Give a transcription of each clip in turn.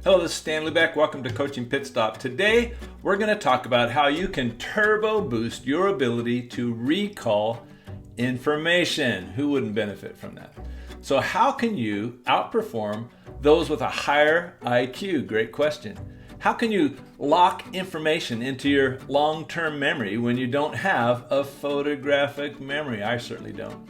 Hello, this is Stan Lubeck. Welcome to Coaching Pit Stop. Today, we're going to talk about how you can turbo boost your ability to recall information. Who wouldn't benefit from that? So how can you outperform those with a higher IQ? Great question. How can you lock information into your long-term memory when you don't have a photographic memory? I certainly don't.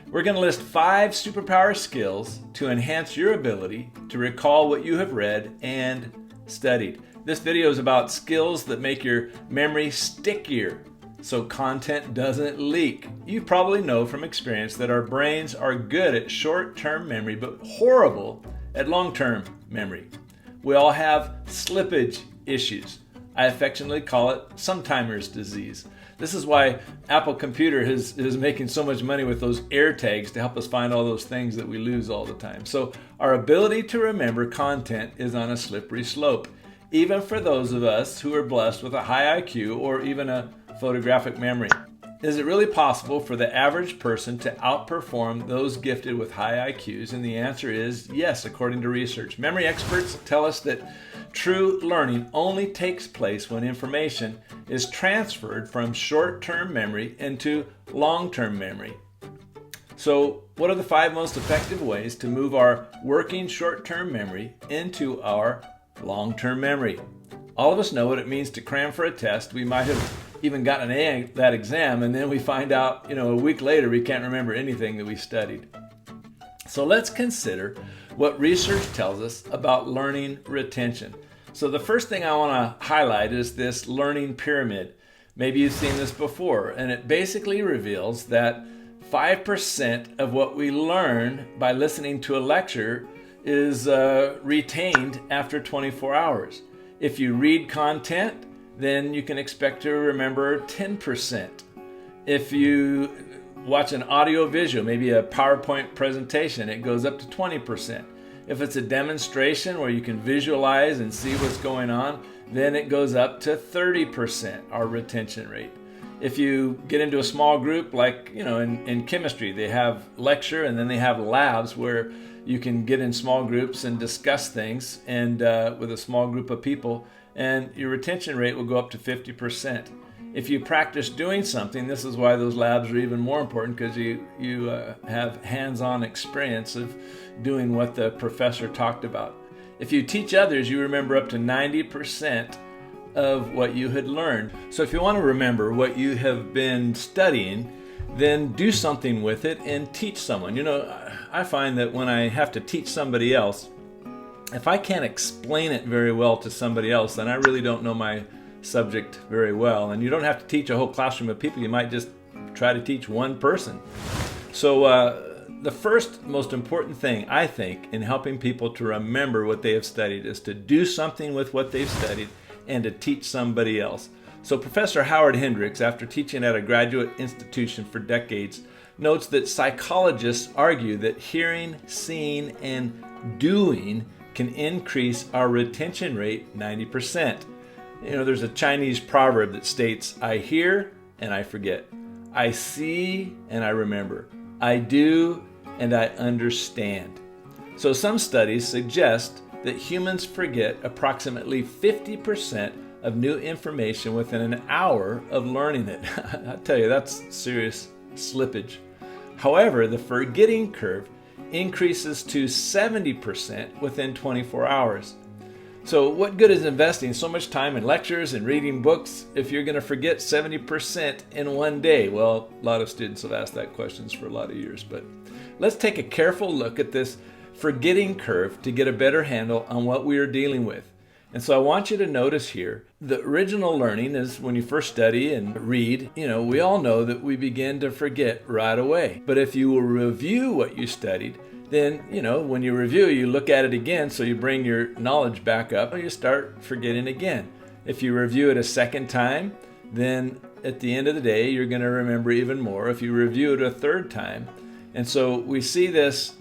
We're going to list 5 superpower skills to enhance your ability to recall what you have read and studied. This video is about skills that make your memory stickier so content doesn't leak. You probably know from experience that our brains are good at short-term memory but horrible at long-term memory. We all have slippage issues. I affectionately call it sometimers disease. This is why Apple Computer is making so much money with those air tags to help us find all those things that we lose all the time. So our ability to remember content is on a slippery slope, even for those of us who are blessed with a high IQ or even a photographic memory. Is it really possible for the average person to outperform those gifted with high IQs? And the answer is yes, according to research. Memory experts tell us that true learning only takes place when information is transferred from short-term memory into long-term memory. So, what are the 5 most effective ways to move our working short-term memory into our long-term memory? All of us know what it means to cram for a test. We might have even gotten an A at that exam, and then we find out, a week later we can't remember anything that we studied. So let's consider what research tells us about learning retention. So the first thing I want to highlight is this learning pyramid. Maybe you've seen this before, and it basically reveals that 5% of what we learn by listening to a lecture is retained after 24 hours. If you read content, then you can expect to remember 10%. If you watch an audio visual, maybe a PowerPoint presentation, it goes up to 20%. If it's a demonstration where you can visualize and see what's going on, then it goes up to 30%, our retention rate. If you get into a small group, like in chemistry, they have lecture and then they have labs where you can get in small groups and discuss things and with a small group of people, and your retention rate will go up to 50%. If you practice doing something, this is why those labs are even more important, because you have hands-on experience of doing what the professor talked about. If you teach others, you remember up to 90% of what you had learned. So if you want to remember what you have been studying, then do something with it and teach someone. I find that when I have to teach somebody else, if I can't explain it very well to somebody else, then I really don't know my subject very well. And you don't have to teach a whole classroom of people. You might just try to teach one person. So the first most important thing, I think, in helping people to remember what they have studied is to do something with what they've studied and to teach somebody else. So Professor Howard Hendricks, after teaching at a graduate institution for decades, notes that psychologists argue that hearing, seeing, and doing can increase our retention rate 90%. There's a Chinese proverb that states, I hear and I forget. I see and I remember. I do and I understand. So some studies suggest that humans forget approximately 50% of new information within an hour of learning it. I tell you, that's serious slippage. However, the forgetting curve increases to 70% within 24 hours. So what good is investing so much time in lectures and reading books if you're going to forget 70% in one day? Well, a lot of students have asked that questions for a lot of years, but let's take a careful look at this forgetting curve to get a better handle on what we are dealing with. And so I want you to notice here, the original learning is when you first study and read, we all know that we begin to forget right away. But if you will review what you studied, then, when you review, you look at it again, so you bring your knowledge back up, and you start forgetting again. If you review it a second time, then at the end of the day, you're going to remember even more if you review it a third time. And so we see this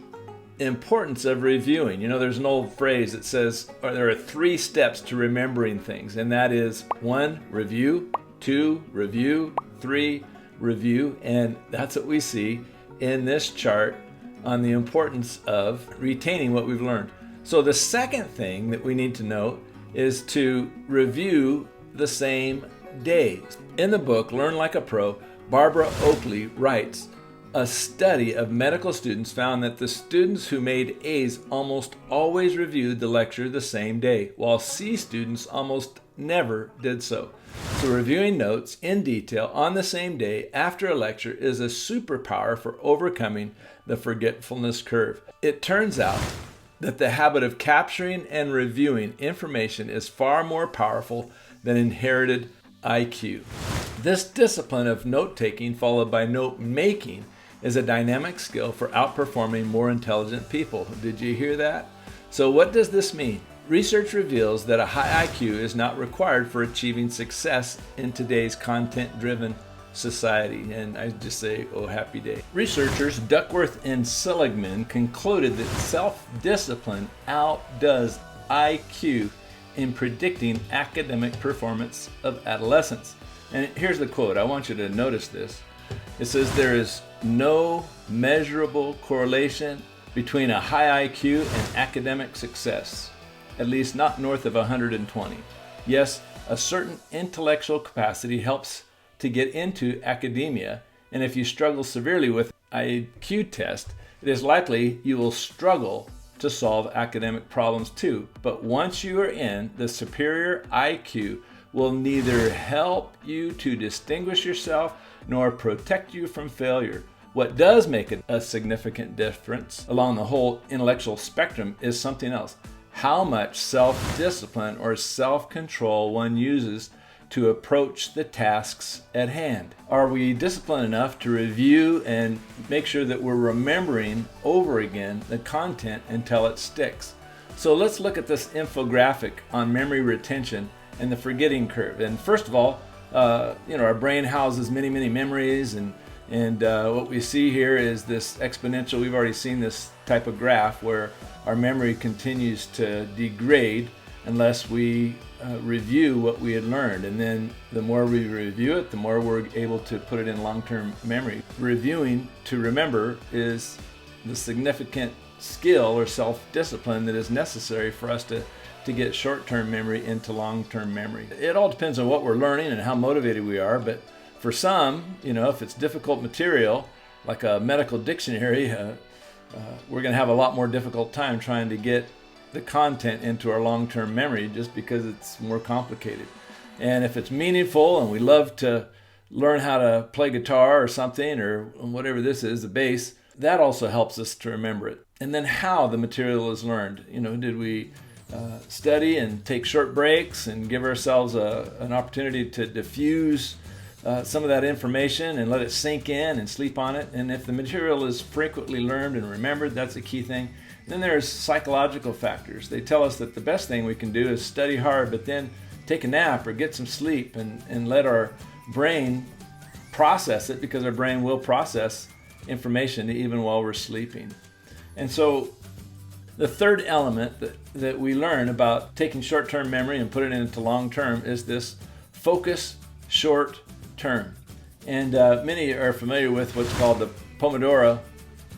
importance of reviewing. There's an old phrase that says there are 3 steps to remembering things, and that is 1, review, 2, review, 3, review. And that's what we see in this chart on the importance of retaining what we've learned. So the second thing that we need to know is to review the same day. In the book, Learn Like a Pro, Barbara Oakley writes, a study of medical students found that the students who made A's almost always reviewed the lecture the same day, while C students almost never did so. So reviewing notes in detail on the same day after a lecture is a superpower for overcoming the forgetfulness curve. It turns out that the habit of capturing and reviewing information is far more powerful than inherited IQ. This discipline of note-taking followed by note-making is a dynamic skill for outperforming more intelligent people. Did you hear that? So what does this mean? Research reveals that a high IQ is not required for achieving success in today's content-driven society. And I just say, oh, happy day. Researchers Duckworth and Seligman concluded that self-discipline outdoes IQ in predicting academic performance of adolescents. And here's the quote. I want you to notice this. It says, there is no measurable correlation between a high IQ and academic success, at least not north of 120. Yes, a certain intellectual capacity helps to get into academia, and if you struggle severely with IQ test, it is likely you will struggle to solve academic problems too. But once you are in, the superior IQ will neither help you to distinguish yourself nor protect you from failure. What does make a significant difference along the whole intellectual spectrum is something else. How much self-discipline or self-control one uses to approach the tasks at hand. Are we disciplined enough to review and make sure that we're remembering over again the content until it sticks? So let's look at this infographic on memory retention and the forgetting curve. And first of all, our brain houses many memories, and what we see here is this exponential. We've already seen this type of graph where our memory continues to degrade unless we review what we had learned. And then the more we review it, the more we're able to put it in long-term memory. Reviewing to remember is the significant skill or self-discipline that is necessary for us to get short-term memory into long-term memory. It all depends on what we're learning and how motivated we are, but for some, if it's difficult material, like a medical dictionary, we're going to have a lot more difficult time trying to get the content into our long-term memory just because it's more complicated. And if it's meaningful and we love to learn how to play guitar or something, or whatever this is, the bass, that also helps us to remember it. And then how the material is learned. Did we study and take short breaks and give ourselves an opportunity to diffuse some of that information and let it sink in and sleep on it? And if the material is frequently learned and remembered, that's a key thing. Then there's psychological factors. They tell us that the best thing we can do is study hard, but then take a nap or get some sleep and let our brain process it, because our brain will process information even while we're sleeping. And so the third element that we learn about taking short-term memory and putting it into long-term is this focus short-term. And many are familiar with what's called the Pomodoro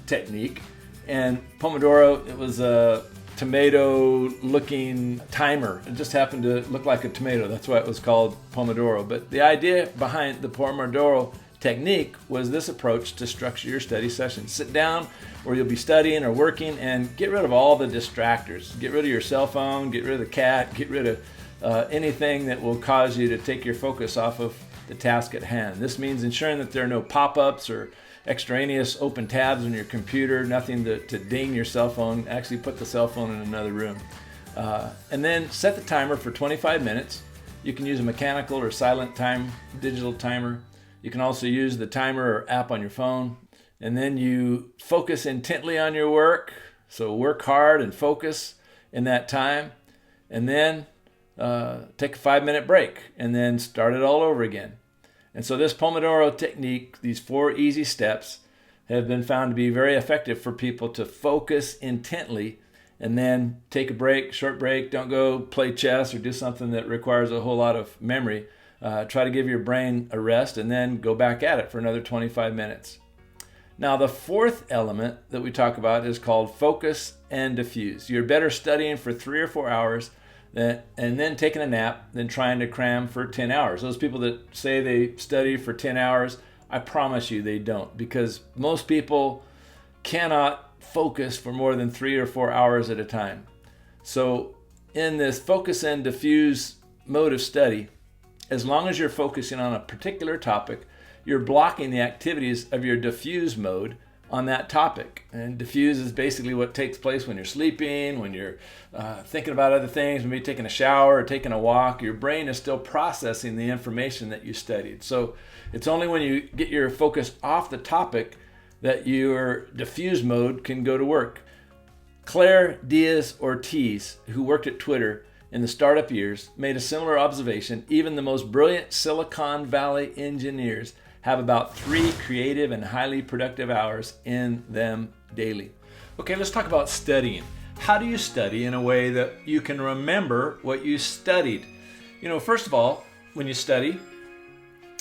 technique. And Pomodoro, it was a tomato-looking timer. It just happened to look like a tomato. That's why it was called Pomodoro. But the idea behind the Pomodoro technique was this approach to structure your study session. Sit down where you'll be studying or working and get rid of all the distractors. Get rid of your cell phone, get rid of the cat, get rid of anything that will cause you to take your focus off of the task at hand. This means ensuring that there are no pop-ups or extraneous open tabs on your computer, nothing to ding your cell phone. Actually put the cell phone in another room. And then set the timer for 25 minutes. You can use a mechanical or silent digital timer. You can also use the timer or app on your phone. And then you focus intently on your work. So work hard and focus in that time. And then take a 5-minute break and then start it all over again. And so this Pomodoro technique, these 4 easy steps, have been found to be very effective for people to focus intently and then take a break, short break. Don't go play chess or do something that requires a whole lot of memory. Try to give your brain a rest and then go back at it for another 25 minutes. Now, the fourth element that we talk about is called focus and diffuse. You're better studying for 3 or 4 hours and then taking a nap than trying to cram for 10 hours. Those people that say they study for 10 hours, I promise you they don't, because most people cannot focus for more than 3 or 4 hours at a time. So in this focus and diffuse mode of study, as long as you're focusing on a particular topic, you're blocking the activities of your diffuse mode on that topic. And diffuse is basically what takes place when you're sleeping, when you're thinking about other things, maybe taking a shower or taking a walk. Your brain is still processing the information that you studied. So it's only when you get your focus off the topic that your diffuse mode can go to work. Claire Diaz-Ortiz, who worked at Twitter in the startup years, made a similar observation. Even the most brilliant Silicon Valley engineers have about 3 creative and highly productive hours in them daily. Okay, let's talk about studying. How do you study in a way that you can remember what you studied? First of all, when you study,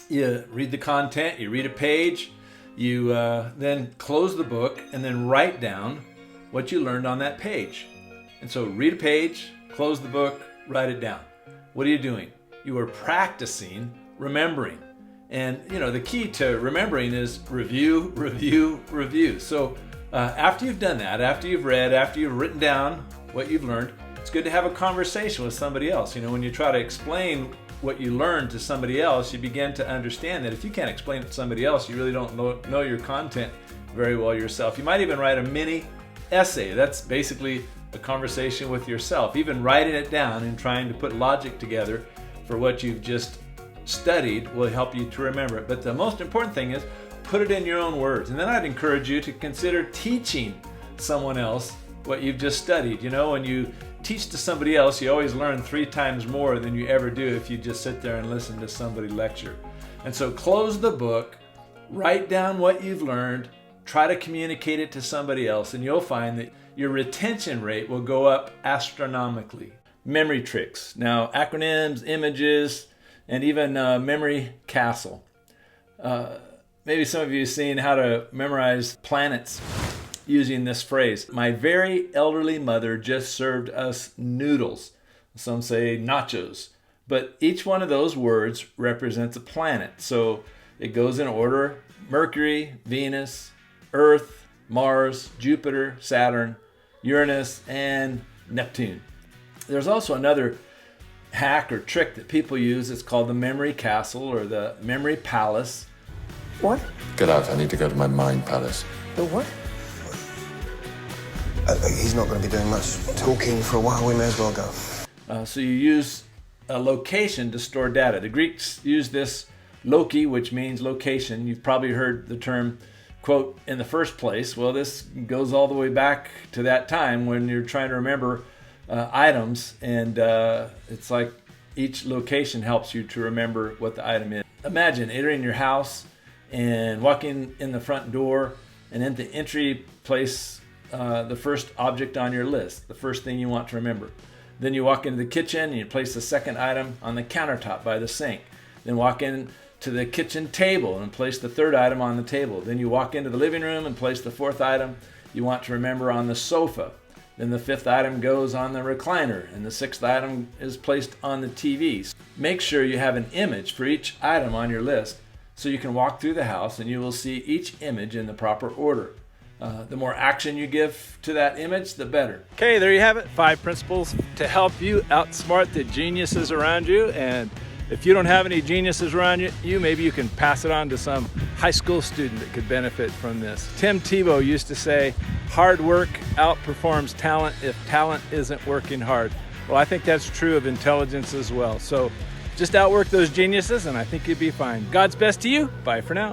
you read the content, you read a page, you then close the book and then write down what you learned on that page. And so read a page, close the book, write it down. What are you doing? You are practicing remembering. And the key to remembering is review, review, review. So after you've done that, after you've read, after you've written down what you've learned, it's good to have a conversation with somebody else. When you try to explain what you learned to somebody else, you begin to understand that if you can't explain it to somebody else, you really don't know your content very well yourself. You might even write a mini essay. That's basically a conversation with yourself. Even writing it down and trying to put logic together for what you've just studied will help you to remember it. But the most important thing is put it in your own words. And then I'd encourage you to consider teaching someone else what you've just studied. When you teach to somebody else, you always learn 3 times more than you ever do if you just sit there and listen to somebody lecture. And so close the book, write down what you've learned, try to communicate it to somebody else, and you'll find that your retention rate will go up astronomically. Memory tricks. Now, acronyms, images, and even memory castle. Maybe some of you have seen how to memorize planets using this phrase. My very elderly mother just served us noodles. Some say nachos. But each one of those words represents a planet. So it goes in order: Mercury, Venus, Earth, Mars, Jupiter, Saturn, Uranus, and Neptune. There's also another hack or trick that people use. It's called the memory castle or the memory palace. What? Get out, I need to go to my mind palace. The what? He's not going to be doing much talking for a while. We may as well go. So you use a location to store data. The Greeks use this loci, which means location. You've probably heard the term, quote, in the first place. Well, this goes all the way back to that time when you're trying to remember items, and it's like each location helps you to remember what the item is. Imagine entering your house and walking in the front door, and at the entry place the first object on your list, the first thing you want to remember. Then you walk into the kitchen and you place the second item on the countertop by the sink. Then walk in to the kitchen table and place the third item on the table. Then you walk into the living room and place the fourth item you want to remember on the sofa. Then the fifth item goes on the recliner, and the sixth item is placed on the TV. Make sure you have an image for each item on your list so you can walk through the house and you will see each image in the proper order. The more action you give to that image, the better. Okay, there you have it. 5 principles to help you outsmart the geniuses around you. And if you don't have any geniuses around you, maybe you can pass it on to some high school student that could benefit from this. Tim Tebow used to say, hard work outperforms talent if talent isn't working hard. Well, I think that's true of intelligence as well. So just outwork those geniuses and I think you'll be fine. God's best to you. Bye for now.